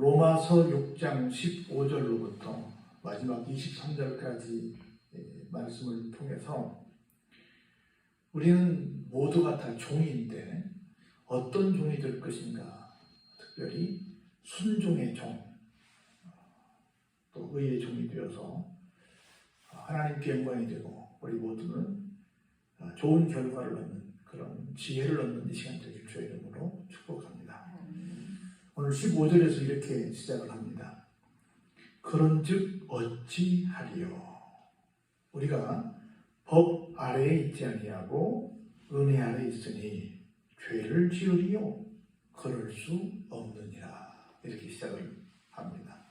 로마서 6장 15절로부터 마지막 23절까지 말씀을 통해서 우리는 모두가 다 종인데 어떤 종이 될 것인가, 특별히 순종의 종, 또 의의 종이 되어서 하나님께 영광이 되고 우리 모두는 좋은 결과를 얻는 그런 지혜를 얻는 이 시간 되길 주의 이름으로 축복합니다. 오늘 15절에서 이렇게 시작을 합니다. 그런즉 어찌하리요? 우리가 법 아래에 있지 아니하고 은혜 아래에 있으니 죄를 지으리요? 그럴 수 없느니라. 이렇게 시작을 합니다.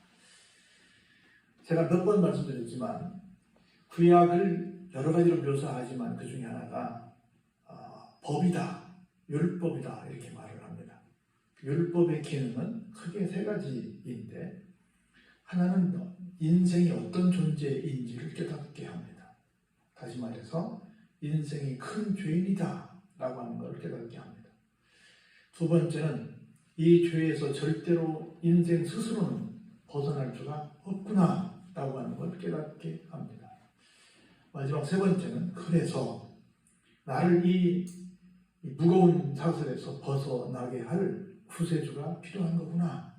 제가 몇 번 말씀드렸지만 구약을 여러 가지로 묘사하지만 그 중에 하나가 법이다, 율법이다 이렇게 말을 합니다. 율법의 기능은 크게 세 가지인데 하나는 인생이 어떤 존재인지를 깨닫게 합니다. 다시 말해서 인생이 큰 죄인이다 라고 하는 것을 깨닫게 합니다. 두 번째는 이 죄에서 절대로 인생 스스로는 벗어날 수가 없구나 라고 하는 걸 깨닫게 합니다. 마지막 세 번째는 그래서 나를 이 무거운 사슬에서 벗어나게 할 구세주가 필요한 거구나.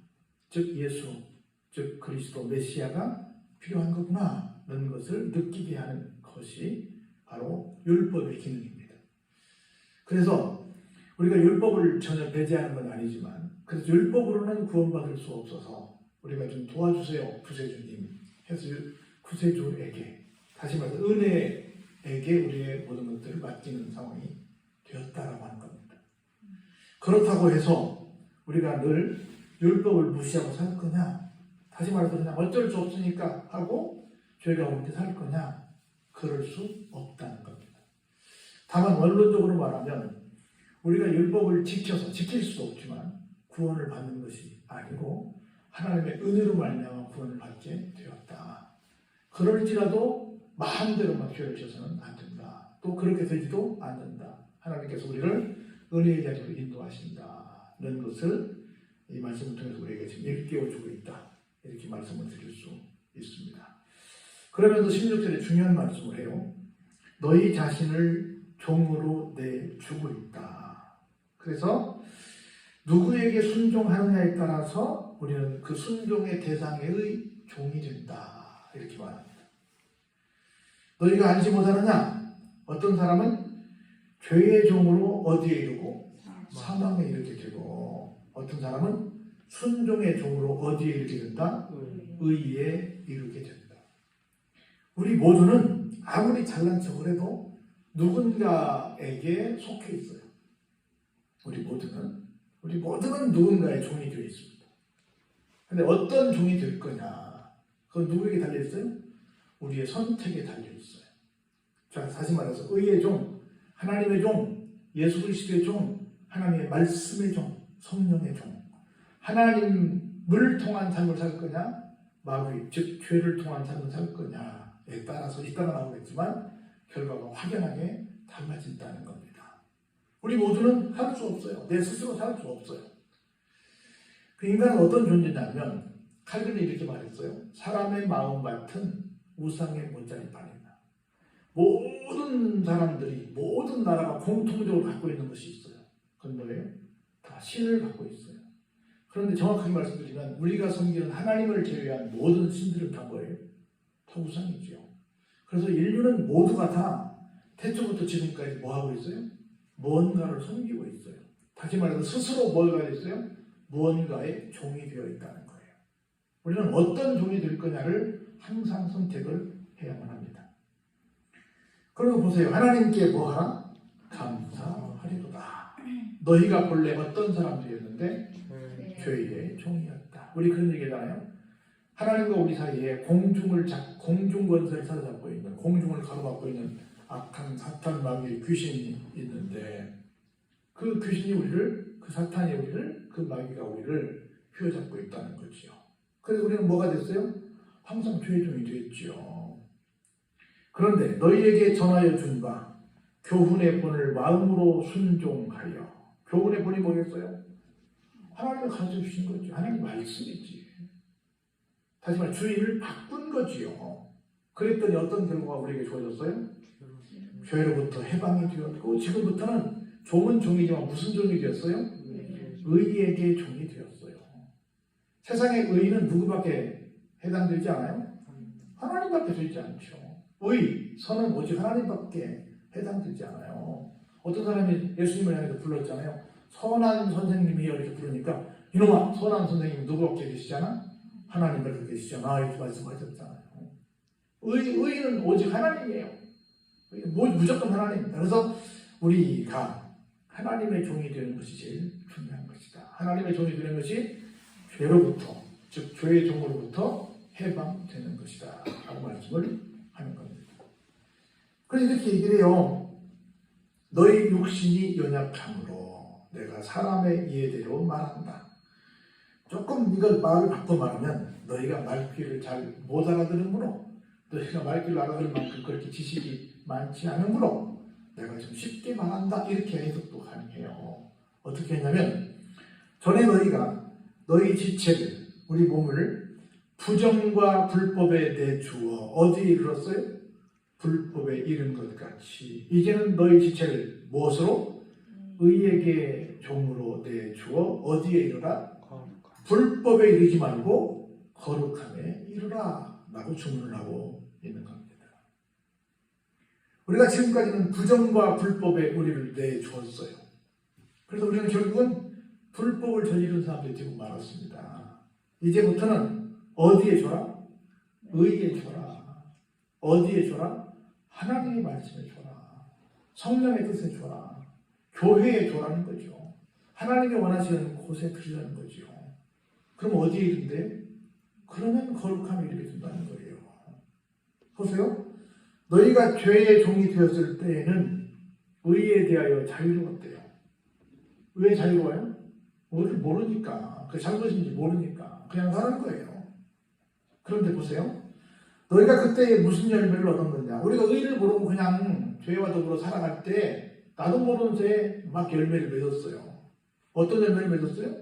즉 예수, 즉 그리스도 메시아가 필요한 거구나 라는 것을 느끼게 하는 것이 바로 율법의 기능입니다. 그래서 우리가 율법을 전혀 배제하는 건 아니지만 그래서 율법으로는 구원받을 수 없어서 우리가 좀 도와주세요 구세주님 해서 구세주에게 다시 말해서 은혜에게 우리의 모든 것들을 맡기는 상황이 되었다라고 하는 겁니다. 그렇다고 해서 우리가 늘 율법을 무시하고 살 거냐? 다시 말해서 그냥 어쩔 수 없으니까 하고 죄가 없게 살 거냐? 그럴 수 없다는 겁니다. 다만 원론적으로 말하면 우리가 율법을 지켜서 지킬 수도 없지만 구원을 받는 것이 아니고 하나님의 은혜로 말미암아 구원을 받게 되었다. 그럴지라도 마음대로만 죄를 지어서는 안 된다. 또 그렇게 되지도 않는다. 하나님께서 우리를 은혜의 자리로 인도하신다는 것을 이 말씀을 통해서 우리에게 지금 일깨워주고 있다. 이렇게 말씀을 드릴 수 있습니다. 그러면서 16절에 중요한 말씀을 해요. 너희 자신을 종으로 내주고 있다. 그래서 누구에게 순종하느냐에 따라서 우리는 그 순종의 대상의 종이 된다. 이렇게 말합니다. 너희가 알지 못하느냐? 어떤 사람은 죄의 종으로 어디에 이르고 사망에 이르게 되고 어떤 사람은 순종의 종으로 어디에 이르게 된다? 의에 이르게 된다. 우리 모두는 아무리 잘난 척을 해도 누군가에게 속해 있어요. 우리 모두는 누군가의 종이 되어 있습니다. 그런데 어떤 종이 될 거냐? 그건 누구에게 달려있어요? 우리의 선택에 달려있어요. 자, 다시 말해서 의의 종, 하나님의 종, 예수 그리스도의 종, 하나님의 말씀의 종, 성령의 종. 하나님을 통한 삶을 살 거냐? 마귀, 즉 죄를 통한 삶을 살 거냐에 따라서 이따가 나오겠지만 결과가 확연하게 달라진다는 겁니다. 우리 모두는 할 수 없어요. 내 스스로 살 수 없어요. 그 인간은 어떤 존재냐면 칼빈이 이렇게 말했어요. 사람의 마음 같은 우상의 못자리판이다. 모든 사람들이 모든 나라가 공통적으로 갖고 있는 것이 있어요. 그건 뭐예요? 다 신을 갖고 있어요. 그런데 정확하게 말씀드리면 우리가 섬기는 하나님을 제외한 모든 신들은 다 뭐예요? 다 우상이죠. 그래서 인류는 모두가 다 태초부터 지금까지 뭐 하고 있어요? 무언가를 섬기고 있어요. 다시 말해서 스스로 뭘 가지고 있어요? 무언가의 종이 되어 있다는 거예요. 우리는 어떤 종이 될 거냐를 항상 선택을 해야만 합니다. 그리고 보세요. 하나님께 뭐하라? 감사하리로다. 너희가 본래 어떤 사람들이었는데 죄의 종이었다. 우리 그런 얘기잖아요. 하나님과 우리 사이에 공중 권세를 사로잡고 있는, 공중을 가로막고 있는 악한 사탄 마귀의 귀신이 있는데 그 귀신이 우리를, 그 사탄이 우리를, 그 마귀가 우리를 휘어잡고 있다는 거지요. 그래서 우리는 뭐가 됐어요? 항상 죄의 종이 됐지요. 그런데 너희에게 전하여 준 바 교훈의 본을 마음으로 순종하여. 교훈의 본이 뭐겠어요? 하나님이 가르쳐 주신 거죠. 하나님 말씀이지. 다시 말해 주인을 바꾼 거지요. 그랬더니 어떤 결과가 우리에게 주어졌어요? 죄로부터 해방이 되었고 지금부터는 종은 종이지만 무슨 종이 되었어요? 의에게 종이 되었어요. 세상의 의는 누구밖에 해당되지 않아요? 하나님밖에 되지 않죠. 의, 선은 오직 하나님밖에 해당되지 않아요. 어떤 사람이 예수님을 향해서 불렀잖아요. 선한 선생님이 이렇게 부르니까 이놈아 선한 선생님이 누구밖에 계시잖아? 하나님밖에 계시잖아. 이렇게 말씀하셨잖아요. 의는 오직 하나님이에요. 무조건 하나님. 그래서 우리가 하나님의 종이 되는 것이 제일 중요한 것이다. 하나님의 종이 되는 것이 죄로부터, 즉 죄의 종으로부터 해방되는 것이다 라고 말씀을 하는 겁니다. 그래서 이렇게 얘기를 해요. 너희 육신이 연약함으로 내가 사람의 이해대로 말한다. 조금 이걸 말을 바꿔 말하면 너희가 말귀를 잘 못 알아들으므로 너희가 말귀를 알아들을 만큼 그렇게 지식이 많지 않으므로 내가 좀 쉽게 말한다 이렇게 해석도 가능해요. 어떻게 했냐면 전에 너희가 너희 지체를 우리 몸을 부정과 불법에 내주어 어디에 이르렀어요? 불법에 이른 것 같이 이제는 너희 지체를 무엇으로? 의에게 종으로 내주어 어디에 이르라? 불법에 이르지 말고 거룩함에 이르라 라고 주문을 하고 있는 겁니다. 우리가 지금까지는 부정과 불법에 우리를 내주었어요. 그래서 우리는 결국은 불법을 저지른 사람들이 되고 말았습니다. 이제부터는 어디에 줘라? 의에 줘라. 어디에 줘라? 하나님의 말씀에 줘라. 성령의 뜻에 줘라. 교회에 줘라는 거죠. 하나님이 원하시는 곳에 드리라는 거죠. 그럼 어디에 이른데? 그러면 거룩함에 이르게 된다는 거예요. 보세요. 너희가 죄의 종이 되었을 때에는 의에 대하여 자유로웠대요. 왜 자유로워요? 우리를 모르니까. 그 잘못인지 모르니까. 그냥 사는 거예요. 그런데 보세요. 너희가 그때 무슨 열매를 얻었느냐. 우리가 의를 모르고 그냥 죄와 더불어 살아갈 때 나도 모르는 새에 막 열매를 맺었어요. 어떤 열매를 맺었어요?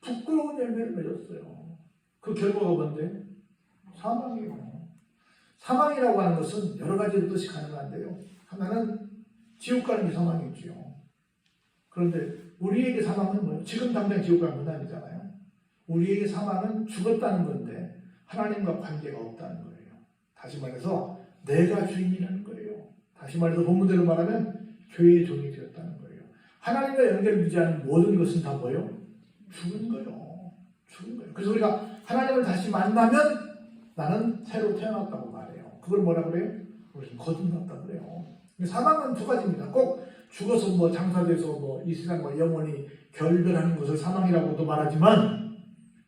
부끄러운 열매를 맺었어요. 그 결과가 뭔데? 사망이에요. 사망이라고 하는 것은 여러 가지 뜻이 가능한데요. 하나는 지옥 가는 게 사망이지요. 그런데 우리에게 사망은 뭐예요? 지금 당장 지옥 가는 건 아니잖아요. 우리에게 사망은 죽었다는 건데 하나님과 관계가 없다는 거예요. 다시 말해서 내가 주인이라는 거예요. 다시 말해서 본문대로 말하면 죄의 종이 되었다는 거예요. 하나님과 연결을 유지하는 모든 것은 다 뭐예요? 죽은 거예요. 죽은 거예요. 그래서 우리가 하나님을 다시 만나면 나는 새로 태어났다고 말해요. 그걸 뭐라 그래요? 우리는 거듭났다고 그래요. 사망은 두 가지입니다. 꼭 죽어서 뭐 장사돼서 뭐 이 세상과 영원히 결별하는 것을 사망이라고도 말하지만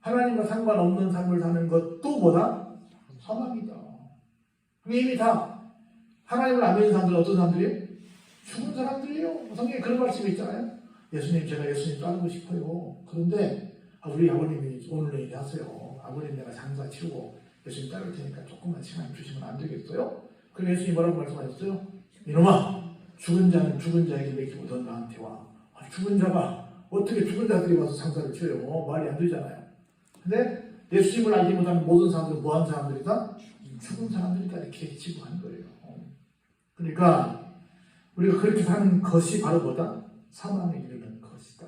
하나님과 상관없는 삶을 사는 것도 뭐다? 사망이다. 이미 다 하나님을 안 믿는 사람들은 어떤 사람들이에요? 죽은 사람들이에요. 성경에 그런 말씀이 있잖아요. 예수님 제가 예수님 따르고 싶어요. 그런데 우리 아버님이 오늘 얘기하세요. 아버님 내가 장사 치우고 예수님 따를 테니까 조금만 시간 주시면 안 되겠어요? 그럼 예수님 뭐라고 말씀하셨어요? 이놈아 죽은 자는 죽은 자에게 맡기고 넌 나한테 와. 죽은 자가 어떻게 죽은 자들이 와서 장사를 쳐요? 말이 안 되잖아요. 근데 예수님을 알지 못하는 모든 사람들은 뭐한 사람들이다? 죽은 사람들이다 이렇게 치부한 거예요. 그러니까 우리가 그렇게 사는 것이 바로 뭐다? 사망에 이르는 것이다.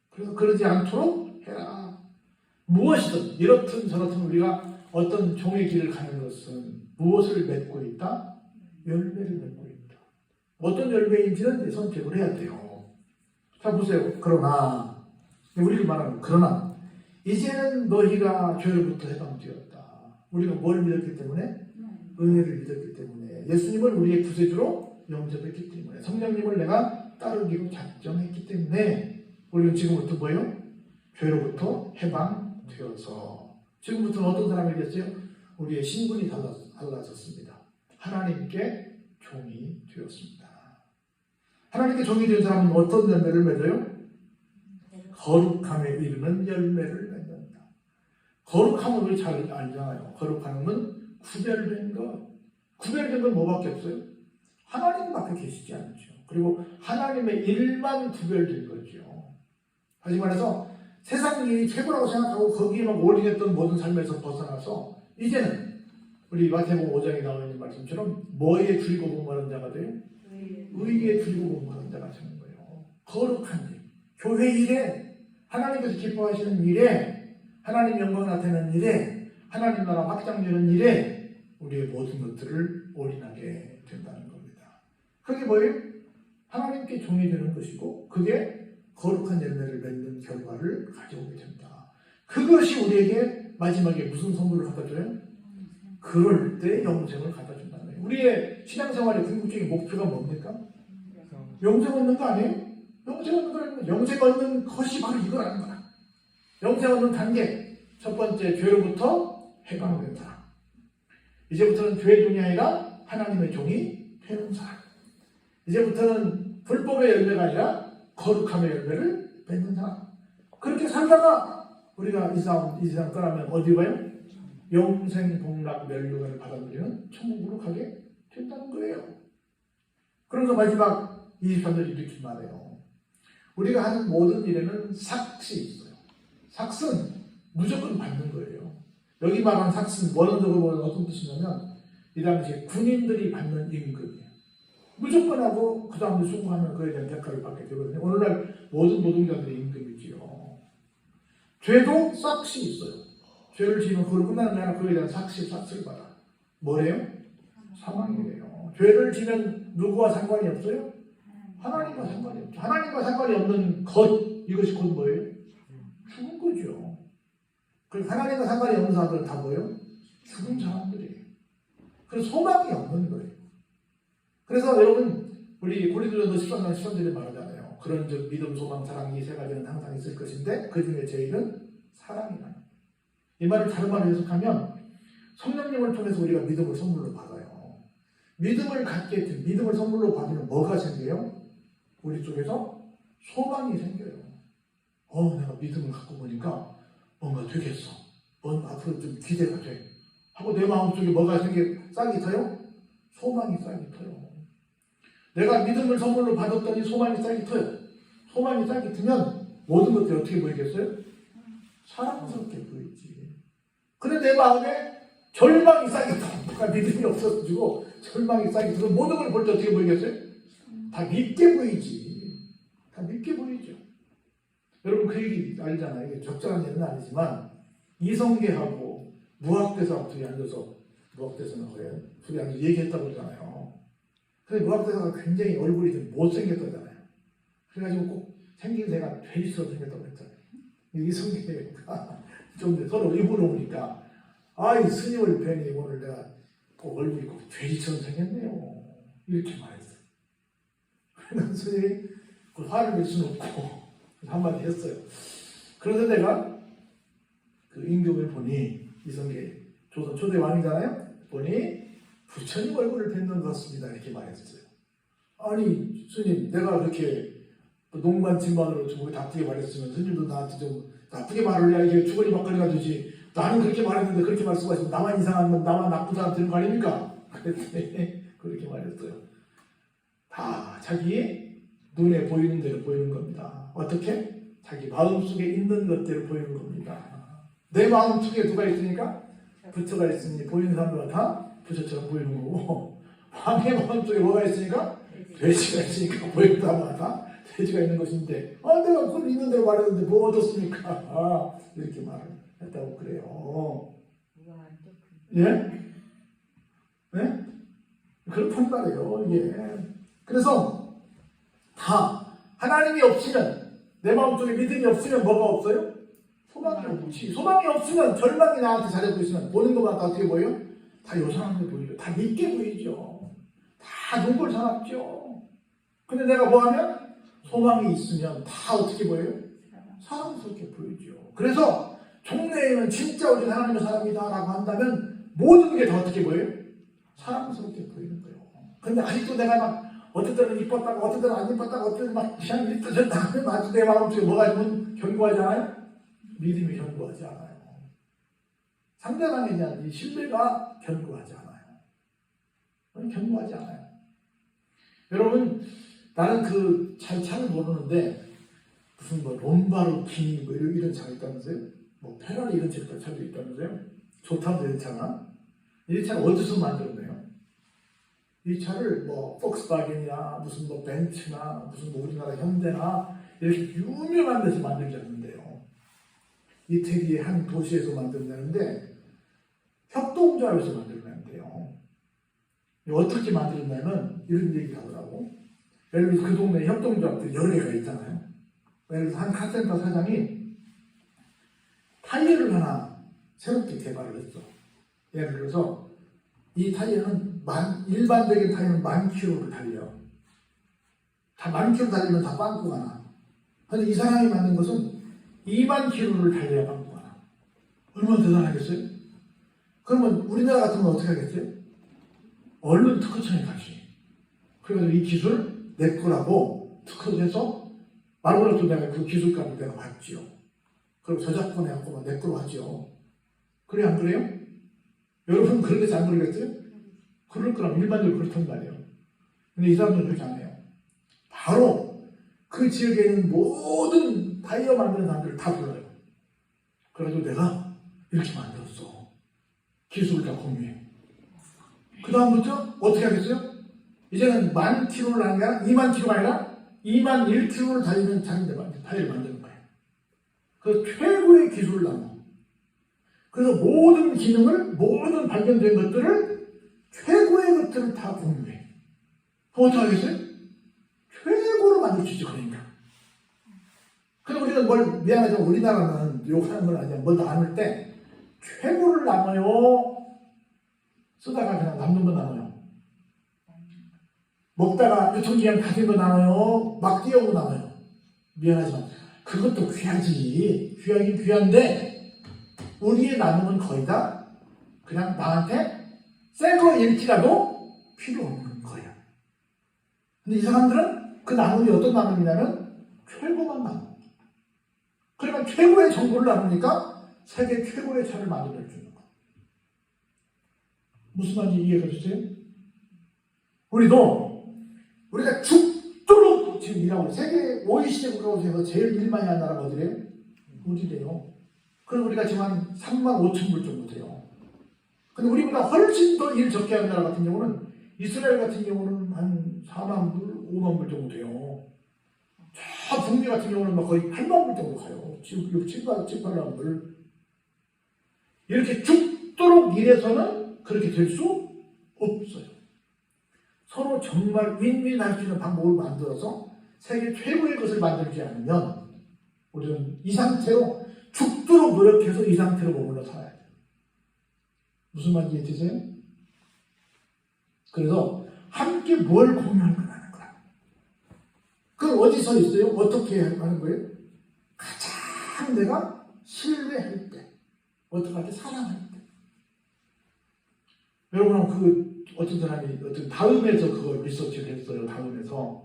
그래서 그러지 않도록 해라. 무엇이든 이렇든 저렇든 우리가 어떤 종의 길을 가는 것은 무엇을 맺고 있다? 열매를 맺고 있다. 어떤 열매인지는 선택을 해야 돼요. 자 보세요. 그러나 우리를 말하는 그러나 이제는 너희가 죄로부터 해방되었다. 우리가 뭘 믿었기 때문에? 은혜를 믿었기 때문에 예수님을 우리의 구세주로 영접했기 때문에 성령님을 내가 따르기로 작정했기 때문에 우리는 지금부터 뭐예요? 죄로부터 해방되어서 지금부터는 어떤 사람이 됐어요? 우리의 신분이 달라졌습니다. 하나님께 종이 되었습니다. 하나님께 종이 된 사람은 어떤 열매를 맺어요? 거룩함에 이르는 열매를 맺는다. 거룩함은 우리 잘 알잖아요. 거룩함은 구별된 것. 구별된 건 뭐밖에 없어요? 하나님밖에 계시지 않죠. 그리고 하나님의 일만 구별된 거죠. 다시 말해서 세상 일이 최고라고 생각하고 거기에 막 올인했던 모든 삶에서 벗어나서 이제는 우리 마태복음 5장에 나와 있는 말씀처럼 뭐에 줄이고 공부하는 자가 돼요? 의에 줄이고 공부하는 자가 되는 거예요. 거룩한 일, 교회 일에, 하나님께서 기뻐하시는 일에, 하나님 영광 나타내는 일에, 하나님 나라 확장되는 일에 우리의 모든 것들을 올인하게 된다는 겁니다. 그게 뭐예요? 하나님께 종이 되는 것이고 그게 거룩한 열매를 맺는 결과를 가져오게 된다. 그것이 우리에게 마지막에 무슨 선물을 갖다 줘요? 그럴 때 영생을 갖다 준다는 거예요. 우리의 신앙생활의 궁극적인 목표가 뭡니까? 영생 얻는 거 아니에요? 영생 얻는 거라는 영생 얻는 것이 바로 이거라는 거야. 영생 얻는 단계, 첫 번째 죄로부터 해방된 사람. 이제부터는 죄의 종이 아니라 하나님의 종이 되는 사람. 이제부터는 불법의 열매가 아니라 거룩함의 열매를 맺는 사람. 그렇게 살다가 우리가 이 세상 떠나면 어디 가요? 영생 복락 멸류관을 받아들이는 천국으로 가게 된다는 거예요. 그러면서 마지막 23절이 이렇게 말해요. 우리가 하는 모든 일에는 삭이 있어요. 삭은 무조건 받는 거예요. 여기 말한 삭은 원어적으로 보면 어떤 뜻이냐면 이 당시에 군인들이 받는 임금이에요. 무조건 하고 그 다음에 수고하면 그에 대한 대가를 받게 되거든요. 오늘날 모든 노동자들의 임금이지요. 죄도 삭이 있어요. 죄를 지으면 그걸 끝나는 게 아니라 그에 대한 삭을 받아. 뭐래요? 사망이래요. 죄를 지면 누구와 상관이 없어요? 하나님과 상관이 없죠. 하나님과 상관이 없는 것, 이것이 곧 뭐예요? 죽은 거죠. 그리고 하나님과 상관이 없는 사람들은 다 뭐예요? 죽은 사람들이에요. 그래서 소망이 없는 거예요. 그래서 여러분, 우리 고린도전서 13장 13절에 말하잖아요. 그런 즉 믿음, 소망, 사랑 이 세 가지는 항상 있을 것인데 그 중에 제일은 사랑이다. 이 말을 다른 말로 해석하면 성령님을 통해서 우리가 믿음을 선물로 받아요. 믿음을 갖게 된 믿음을 선물로 받으면 뭐가 생겨요? 우리 속에서 소망이 생겨요. 내가 믿음을 갖고 보니까 뭔가 되겠어. 앞으로 좀 기대가 돼. 하고 내 마음속에 뭐가 싹이 터요? 소망이 싹이 터요. 내가 믿음을 선물로 받았더니 소망이 싹이 터요. 소망이 싹이 트면 모든 것들이 어떻게 보이겠어요? 사랑스럽게 보이지. 근데 내 마음에 절망이 싹이 터. 믿음이 없어지고 절망이 싹이 터서 모든 걸 볼 때 어떻게 보이겠어요? 다 믿게 보이지. 다 믿게 보이죠. 여러분 그 얘기 알잖아요. 이게 적절한 얘기는 아니지만 이성계하고 무학대사가 둘이 앉아서 무학대사는 그래요. 둘이 앉아서 얘기했다고 그러잖아요. 근데 무학대사가 굉장히 얼굴이 좀 못생겼다잖아요. 그래가지고 꼭 생긴 새가 돼지처럼 생겼다고 했잖아요. 이성계가 좀 서로 입으로 오니까 이 스님을 뵈니 오늘 내가 꼭 얼굴이 꼭 돼지처럼 생겼네요. 이렇게 말했어요. 그래서 스님이 그 화를 낼 수는 없고 한마디 했어요. 그래서 내가 그 임금을 보니 이성계 조선 초대 왕이잖아요. 보니 부처님 얼굴을 뵙는 것 같습니다. 이렇게 말했어요. 아니 스님 내가 그렇게 농반 진반으로 좀 나쁘게 말했으면 스님도 나한테 좀 나쁘게 말을 해야 이게 주거니 막거리가 되지. 나는 그렇게 말했는데 그렇게 말씀하시면 나만 이상한 놈 나만 나쁜 사람 되는 거 아닙니까? 그랬더니 그렇게 말했어요. 다 자기 눈에 보이는 대로 보이는 겁니다. 어떻게? 자기 마음속에 있는 것대로 보이는 겁니다. 내 마음속에 누가 있으니까? 부처가 있으니 보이는 사람들은 다 부처처럼 보이는 거고 왕의 마음속에 뭐가 있으니까? 돼지가 있으니까 보이는 사람은 다 돼지가 있는 것인데 내가 그걸 있는 대로 말했는데 뭐 얻었습니까? 이렇게 말을 했다고 그래요. 예? 네? 그렇단 말이에요. 예. 그래서 다 하나님이 없으면 내 마음속에 믿음이 없으면 뭐가 없어요? 소망이 없지. 소망이 없으면 절망이 나한테 잘해보고 있으면 보는 것만 다 어떻게 보여요? 다 요상하게 보이죠. 다 믿게 보이죠. 다 눈꼴 사납죠. 근데 내가 뭐하면 소망이 있으면 다 어떻게 보여요? 사랑스럽게 보이죠. 그래서 종래에는 진짜 우리 하나님의 사람이다라고 한다면 모든 게 다 어떻게 보여요? 사랑스럽게 보이는 거예요. 근데 아직도 내가 막 어떤 때는 이뻤다가 어떤 때는 안 이뻤다가 어떤 때는 막 그냥 이쁘졌다 하면 아직 내 마음속에 뭐가 있으면 견고하지 않아요? 믿음이 견고하지 않아요. 상대방에 대한 이 신뢰가 견고하지 않아요. 견고하지 않아요. 여러분 나는 그 잘 모르는데 무슨 뭐 롬바르기니 뭐 이런 차가 있다면서요? 뭐 페라리 이런 차도 있다면서요? 좋다면서 이런 차가? 이 차는 어디서 만들었나요? 이 차를 뭐 폭스바겐이나 무슨 뭐 벤츠나 무슨 뭐 우리나라 현대나 이렇게 유명한 데서 만들지 않는데요. 이태리의 한 도시에서 만들었는데 협동조합에서 만들었는데요. 어떻게 만들었냐면 이런 얘기를 하더라고. 예를 들어서 그 동네에 협동조합들이 여러 개가 있잖아요. 예를 들어서 한 카센터 사장이 타이어를 하나 새롭게 개발을 했어. 예를 들어서 이 타이어는 일반적인 타이어는 10,000km를 달려. 다 10,000km 달리면 다 빵꾸가 나. 근데 이 사람이 만든 것은 20,000km를 달려야 빵꾸가 나. 얼마나 대단하겠어요? 그러면 우리나라 같으면 어떻게 하겠어요? 얼른 특허청에 가지. 그래서 이 기술 내 거라고 특허해서 말고라도 내가 그 기술값을 내가 받지요. 그리고 저작권 해갖고 내 거로 하지요. 그래 안 그래요? 여러분 그런데 안 그러겠어요? 그럴 거라면 일반적으로 그렇단 말이에요. 근데 이 사람들은 그렇게 안 해요. 바로 그 지역에 있는 모든 타이어 만드는 사람들을 다 불러요. 그래가지고 내가 이렇게 만들었어. 기술을 다 공유해. 그 다음부터 어떻게 하겠어요? 이제는 10,000km를 하는 게 아니라 20,000km가 아니라 21,000km를 달리는 타이어를 만드는 거예요. 그래서 최고의 기술을 나눠. 그래서 모든 기능을, 모든 발견된 것들을, 최고의 것들을 다 공유해. 그럼 어떻게 하겠어요? 최고로 만들어주지, 그러니까. 그래서 우리는 뭘, 미안하지만 우리나라는 욕하는 건 아니야. 뭘 나눌 때, 최고를 나눠요. 쓰다가 그냥 남는 거 나눠요. 먹다가 유통기한 다 된 거 나눠요. 막 뛰어온 거 나눠요. 미안하지만. 그것도 귀하지. 귀하긴 귀한데, 우리의 나눔은 거의 다 그냥 나한테 새거 일지라도 필요 없는 거야. 근데 이 사람들은 그 나눔이 어떤 나눔이냐면 최고만 나눔. 그러니까 최고의 정보를 나누니까 세계 최고의 차를 만들어주는 거야. 무슨 말인지 이해가 되세요? 우리가 죽도록 지금 일하고 세계 OECD 국가에서 제일 일 많이 하는 나라가 어디래요? 우리래요. 그럼 우리가 지금 한 35,000불 정도 돼요. 근데 우리보다 훨씬 더 일 적게 하는 나라 같은 경우는 이스라엘 같은 경우는 한 40,000불, 50,000불 정도 돼요. 저 북미 같은 경우는 막 거의 80,000불 정도 가요. 지금 6, 7, 8,000불. 이렇게 죽도록 일해서는 그렇게 될 수 없어요. 서로 정말 윈윈할 수 있는 방법을 만들어서 세계 최고의 것을 만들지 않으면 우리는 이 상태로 죽도록 노력해서 이 상태로 머물러 살아야 돼요. 무슨 말인지 이해되세요? 그래서 함께 뭘 공유할 거라는 거야. 그럼 어디서 있어요? 어떻게 하는 거예요? 가장 내가 신뢰할 때, 어떻게 할 때? 사랑할 때. 여러분 그 어떤 사람이 어떤 다음에서 그걸 리서치를 했어요. 다음에서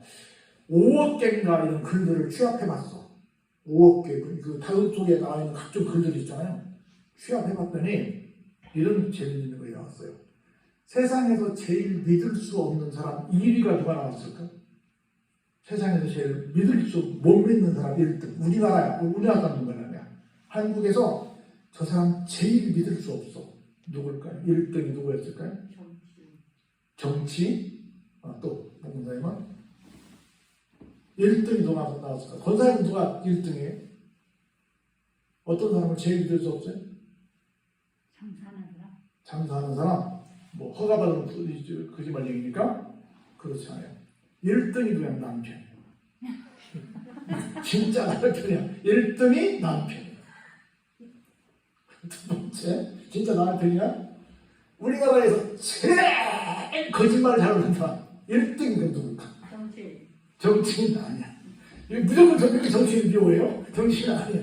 5억 개인가 이런 글들을 취합해봤어. 5억 개, 그 다음 쪽에 나와 있는 각종 글들이 있잖아요. 취합해봤더니 이런 재미있는 거 나왔어요. 세상에서 제일 믿을 수 없는 사람 1위가 누가 나왔을까? 세상에서 제일 믿을 수 못 믿는 사람 1등. 우리나라야. 우리나라 사람 누구냐? 한국에서 저 사람 제일 믿을 수 없어. 누굴까요? 1등이 누구였을까요? 정치? 또 목사님은 1등이 누가 나왔을까? 권사님은 누가 1등이에요? 어떤 사람을 제일 믿을 수 없어요? 장사하는 사람? 뭐 허가받은 거짓말 얘기니까? 그렇지 않아요. 1등이 누구야? 남편. 진짜 남편이야. 1등이 남편이야. 두 번째, 진짜 남편이야? 우리나라에서 제일 거짓말을 잘하는 사람 1등이 누굴까? 정치인 아니야. 무조건 저렇게 정치인 비호해요? 정치인 아니야.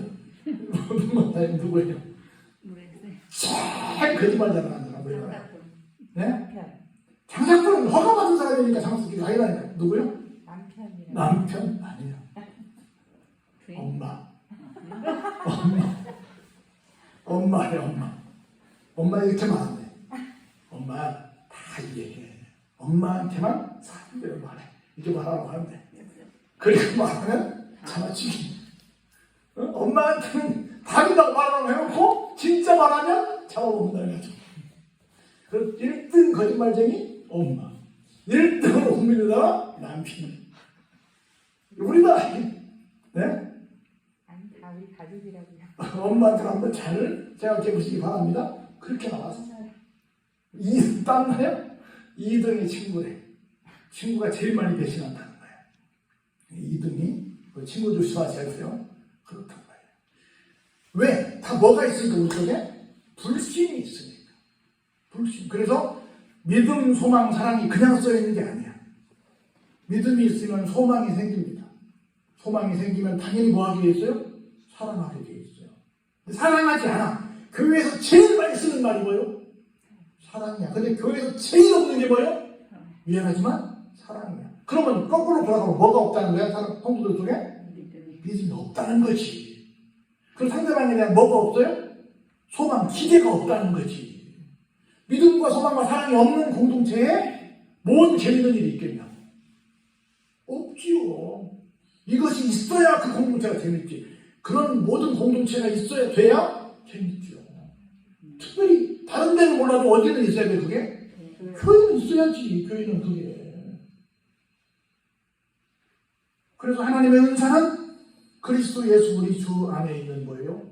누구예요? 제일 거짓말 잘하는 사람 우리나라. 네? 장사꾼은 허가받은 사람이니까 장사꾼이 아니라니까. 누구요? 남편 아니야. 엄마야. 엄마 이렇게 말하네. 엄마 다 이해해. 엄마한테만 사람대로 말해. 이렇게 말하라고 하는데. 그리고 말하면 참아주기. 엄마한테는 다른다고 말하라고 해놓고 진짜 말하면 잡아먹는다는 거죠. 그 1등 거짓말쟁이 엄마, 1등으로 국민에다가 남편. 우리가 네? 아니 다 우리 가족이라고요. 엄마한테 한번 잘 생각해 보시기 바랍니다. 그렇게 나와서 2등 땀나요? 2등이 친구래. 친구가 제일 많이 배신한다는 거예요. 2등이 그 친구 조심하셔야돼요. 그렇단 말이에요. 왜? 다 뭐가 있으니까 우리 속에? 불신이 있으니까. 불신. 그래서 믿음, 소망, 사랑이 그냥 써있는 게 아니야. 믿음이 있으면 소망이 생깁니다. 소망이 생기면 당연히 뭐 하게 돼 있어요? 사랑하게 돼 있어요. 사랑하지 않아. 교회에서 제일 많이 쓰는 말이 뭐예요? 사랑이야. 근데 교회에서 제일 없는 게 뭐예요? 미안하지만 사랑이야. 그러면 거꾸로 돌아가면 뭐가 없다는 거야? 사람 성도들 속에? 믿음이 없다는 거지. 그럼 상대방에 대한 뭐가 없어요? 소망, 기대가 없다는 거지. 믿음과 소망과 사랑이 없는 공동체에 뭔 재밌는 일이 있겠냐? 없지요. 이것이 있어야 그 공동체가 재밌지. 그런 모든 공동체가 있어야 돼야 재밌지요. 특별히 다른 데는 몰라도 어디는 있어야 돼 그게? 교회는 있어야지. 교회는 그게. 그래서 하나님의 은사는 그리스도 예수 우리 주 안에 있는 거예요.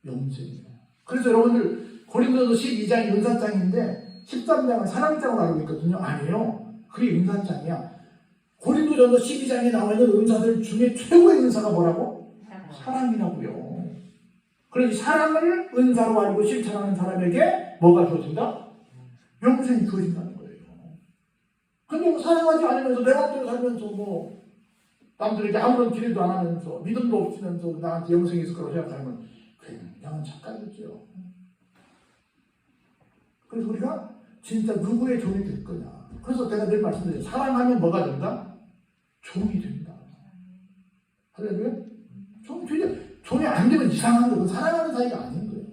영생이에요. 그래서 여러분들 고린도서 12장이 은사장인데 13장은 사랑장으로 알고 있거든요. 아니에요. 그게 은사장이야. 고린도전서 12장에 나와 있는 은사들 중에 최고의 은사가 뭐라고? 사랑이라고요. 그래서 사랑을 은사로 알고 실천하는 사람에게 뭐가 주어진다? 영생이 주어진다는 거예요. 근데 뭐 사랑하지 않으면서 내 맘대로 살면서 뭐 남들에게 아무런 기대도 안 하면서 믿음도 없으면서 나한테 영생이 있을 거라고 생각하면 그냥 착각이죠. 그래서 우리가 진짜 누구의 종이 될 거냐. 그래서 내가 늘 말씀드려요. 사랑하면 뭐가 된다? 종이 된다. 할렐루야? 종이 안 되면 이상한 거예요. 사랑하는 사이가 아닌 거예요.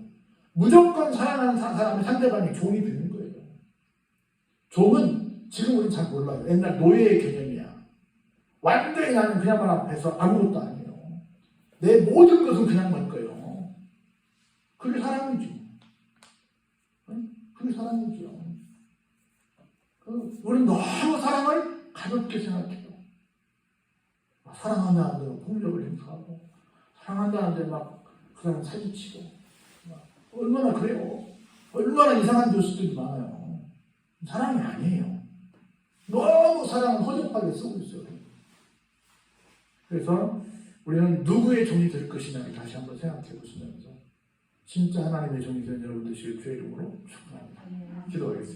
무조건 사랑하는 사람의 상대방이 종이 되는 거예요. 종은 지금 우리는 잘 몰라요. 옛날 노예의 개념이야. 완전히 나는 그냥만 앞에서 아무것도 아니에요. 내 모든 것은 그냥만 거예요. 그게 사랑이죠. 그게 사랑이죠. 우리는 너무 사랑을 가볍게 생각해요. 사랑한다는데 폭력을 행사하고 사랑한다는데 막 그 사람 사기치고 얼마나 그래요. 얼마나 이상한 뉴스들이 많아요. 사랑이 아니에요. 너무 사랑을 허접하게 쓰고 있어요. 그래서 우리는 누구의 종이 될 것이냐를 다시 한번 생각해 보시면서 진짜 하나님의 종이 된 여러분 되시길 주의 이름으로 축원합니다. 기도하겠습니다.